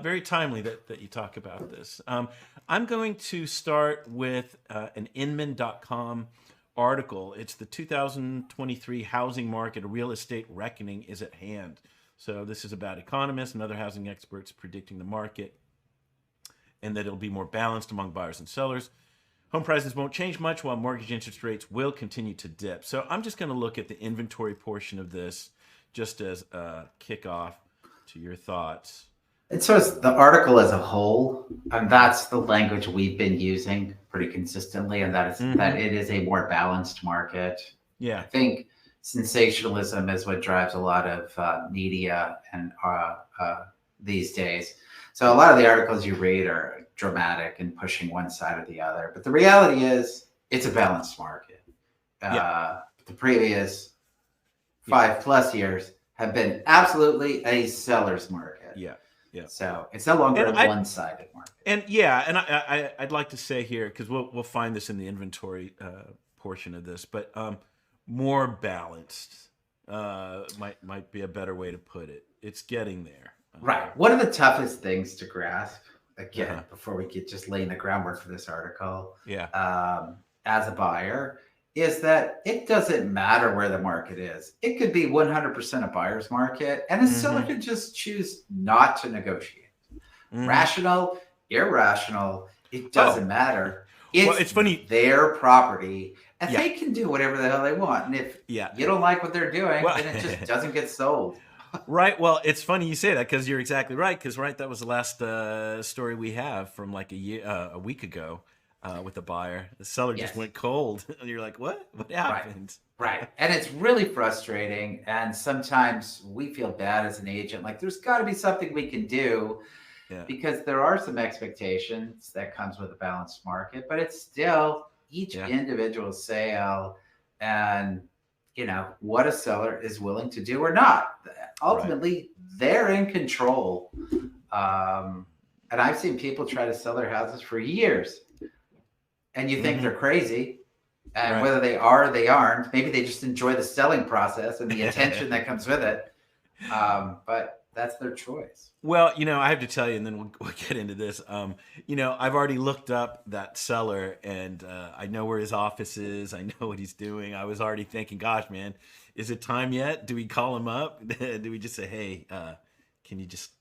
very timely that you talk about this. I'm going to start with an Inman.com article. It's the 2023 housing market, a real estate reckoning is at hand. So this is about economists and other housing experts predicting the market and that it'll be more balanced among buyers and sellers. Home prices won't change much while mortgage interest rates will continue to dip. So I'm just going to look at the inventory portion of this just as a kickoff to your thoughts. And so it's the article as a whole, and that's the language we've been using pretty consistently, and that is that it is a more balanced market. Yeah. I think sensationalism is what drives a lot of media and these days. So a lot of the articles you read are dramatic and pushing one side or the other. But the reality is it's a balanced market. The previous 5+ years have been absolutely a seller's market. Yeah. Yeah. So it's no longer a one-sided market. And I'd like to say here, because we'll find this in the inventory portion of this, but more balanced might be a better way to put it. It's getting there. Right. One of the toughest things to grasp, again, before we get just laying the groundwork for this article, as a buyer, is that it doesn't matter where the market is. It could be 100% a buyer's market, and the seller could just choose not to negotiate. Rational, irrational, it doesn't matter. It's funny. Their property, and they can do whatever the hell they want. And if you don't like what they're doing, then it just doesn't get sold. Right. Well, it's funny you say that because you're exactly right. Because that was the last story we have from like a week ago with the buyer. The seller just went cold, and you're like, "What? What happened?" Right. And it's really frustrating. And sometimes we feel bad as an agent. Like, there's got to be something we can do because there are some expectations that comes with a balanced market, but it's still each individual sale and what a seller is willing to do or not. Ultimately, they're in control. And I've seen people try to sell their houses for years, and you think they're crazy. And whether they are or they aren't, maybe they just enjoy the selling process and the attention that comes with it. But that's their choice. Well, I have to tell you, and then we'll get into this. I've already looked up that seller, and I know where his office is. I know what he's doing. I was already thinking, gosh, man, is it time yet? Do we call him up? Do we just say, hey, can you just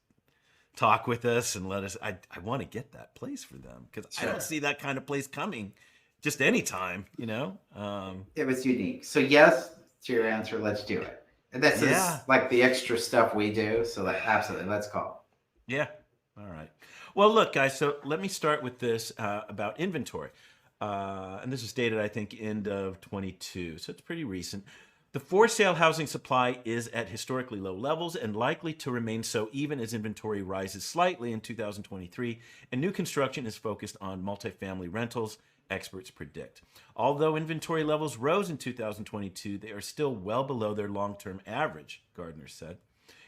talk with us and let us? I want to get that place for them because I don't see that kind of place coming just anytime, It was unique. So yes, to your answer, let's do it. And this is like the extra stuff we do. So absolutely, let's call. Yeah. All right. Well, look, guys, so let me start with this about inventory. And this is dated, I think, end of 22. So it's pretty recent. The for-sale housing supply is at historically low levels and likely to remain so even as inventory rises slightly in 2023, and new construction is focused on multifamily rentals, experts predict. Although inventory levels rose in 2022, they are still well below their long-term average, Gardner said.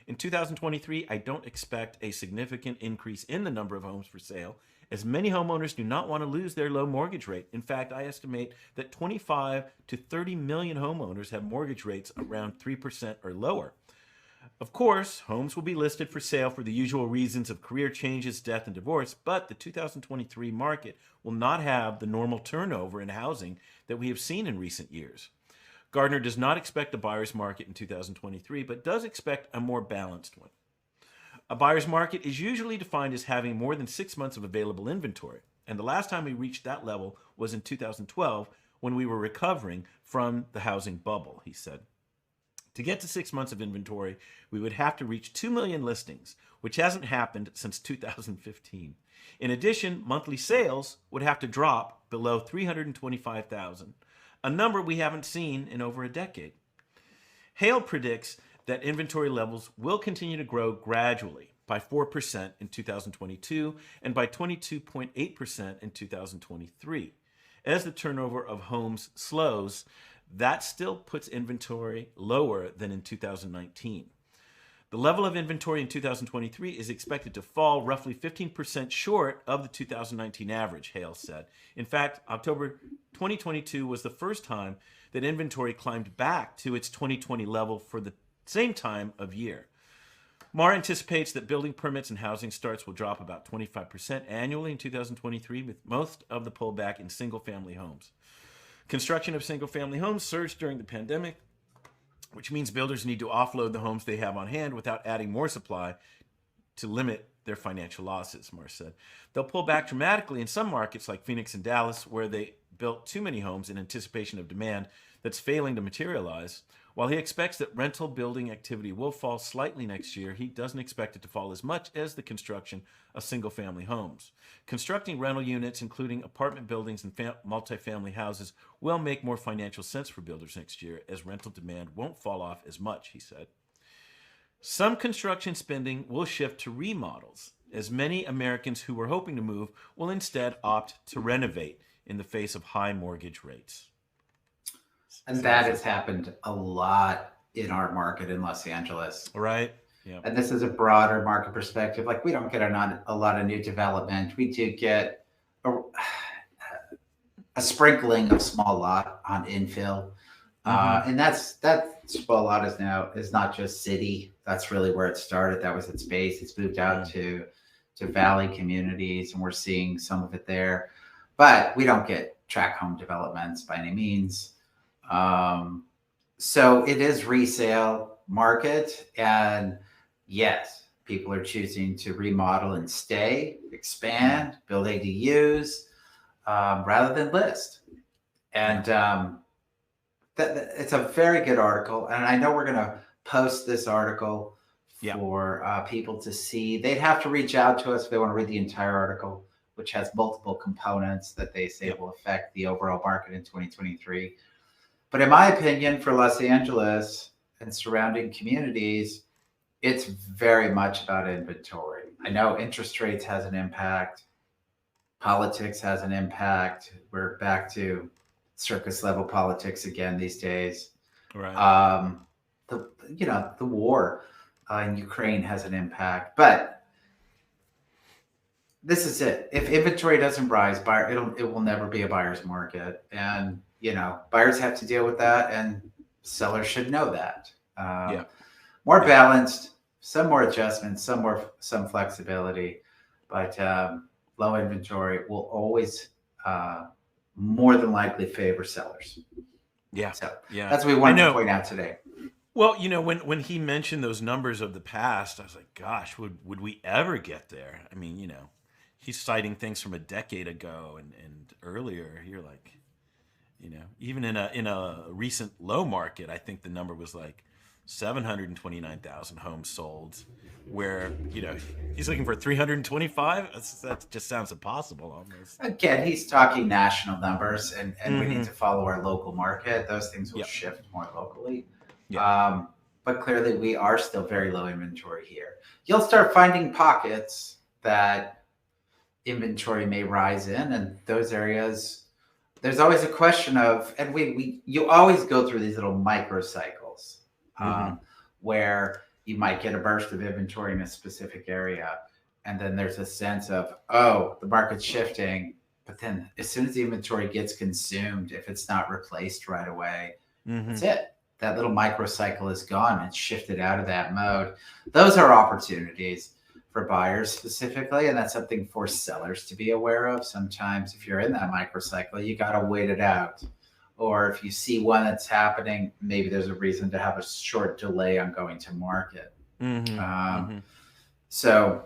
In 2023, I don't expect a significant increase in the number of homes for sale, as many homeowners do not want to lose their low mortgage rate. In fact, I estimate that 25 to 30 million homeowners have mortgage rates around 3% or lower. Of course, homes will be listed for sale for the usual reasons of career changes, death, and divorce, but the 2023 market will not have the normal turnover in housing that we have seen in recent years. Gardner does not expect a buyer's market in 2023, but does expect a more balanced one. A buyer's market is usually defined as having more than 6 months of available inventory, and the last time we reached that level was in 2012 when we were recovering from the housing bubble, he said. To get to 6 months of inventory, we would have to reach 2 million listings, which hasn't happened since 2015. In addition, monthly sales would have to drop below 325,000, a number we haven't seen in over a decade. Hale predicts that inventory levels will continue to grow gradually by 4% in 2022 and by 22.8% in 2023. As the turnover of homes slows, that still puts inventory lower than in 2019. The level of inventory in 2023 is expected to fall roughly 15% short of the 2019 average, Hale said. In fact, October 2022 was the first time that inventory climbed back to its 2020 level for the same time of year. Mar anticipates that building permits and housing starts will drop about 25% annually in 2023, with most of the pullback in single-family homes. Construction of single-family homes surged during the pandemic, which means builders need to offload the homes they have on hand without adding more supply to limit their financial losses, Mar said. They'll pull back dramatically in some markets like Phoenix and Dallas, where they built too many homes in anticipation of demand that's failing to materialize. While he expects that rental building activity will fall slightly next year, he doesn't expect it to fall as much as the construction of single-family homes. Constructing rental units, including apartment buildings and multifamily houses, will make more financial sense for builders next year, as rental demand won't fall off as much, he said. Some construction spending will shift to remodels, as many Americans who were hoping to move will instead opt to renovate in the face of high mortgage rates. And that has happened a lot in our market in Los Angeles. Right. Yeah. And this is a broader market perspective. Like, we don't get a lot of new development. We do get a sprinkling of small lot on infill. And that small lot is not just city. That's really where it started. That was its base. It's moved out to valley communities, and we're seeing some of it there. But we don't get tract home developments by any means. So it is resale market, and yes, people are choosing to remodel and stay, expand, build ADUs, rather than list. And it's a very good article, and I know we're going to post this article for people to see. They'd have to reach out to us if they want to read the entire article, which has multiple components that they say will affect the overall market in 2023. But in my opinion, for Los Angeles and surrounding communities, it's very much about inventory. I know interest rates has an impact. Politics has an impact. We're back to circus level politics again these days. Right. The war in Ukraine has an impact, but this is it. If inventory doesn't rise, it will never be a buyer's market, and buyers have to deal with that, and sellers should know that. More balanced, some more adjustments, some flexibility, but low inventory will always more than likely favor sellers. So that's what we wanted to point out today. Well, when he mentioned those numbers of the past, I was like, gosh, would we ever get there? I mean, he's citing things from a decade ago and earlier. You're like, even in a recent low market, I think the number was like 729,000 homes sold, where he's looking for 325. That just sounds impossible almost. Again, he's talking national numbers, and we need to follow our local market. Those things will shift more locally. But clearly we are still very low inventory here. You'll start finding pockets that inventory may rise in, and those areas, there's always a question of, and you always go through these little micro cycles where you might get a burst of inventory in a specific area, and then there's a sense of, the market's shifting. But then as soon as the inventory gets consumed, if it's not replaced right away, that's it. That little microcycle is gone. It's shifted out of that mode. Those are opportunities for buyers specifically, and that's something for sellers to be aware of. Sometimes if you're in that microcycle, you got to wait it out. Or if you see one that's happening, maybe there's a reason to have a short delay on going to market. So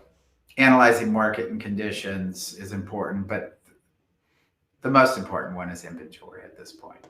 analyzing market and conditions is important, but the most important one is inventory at this point.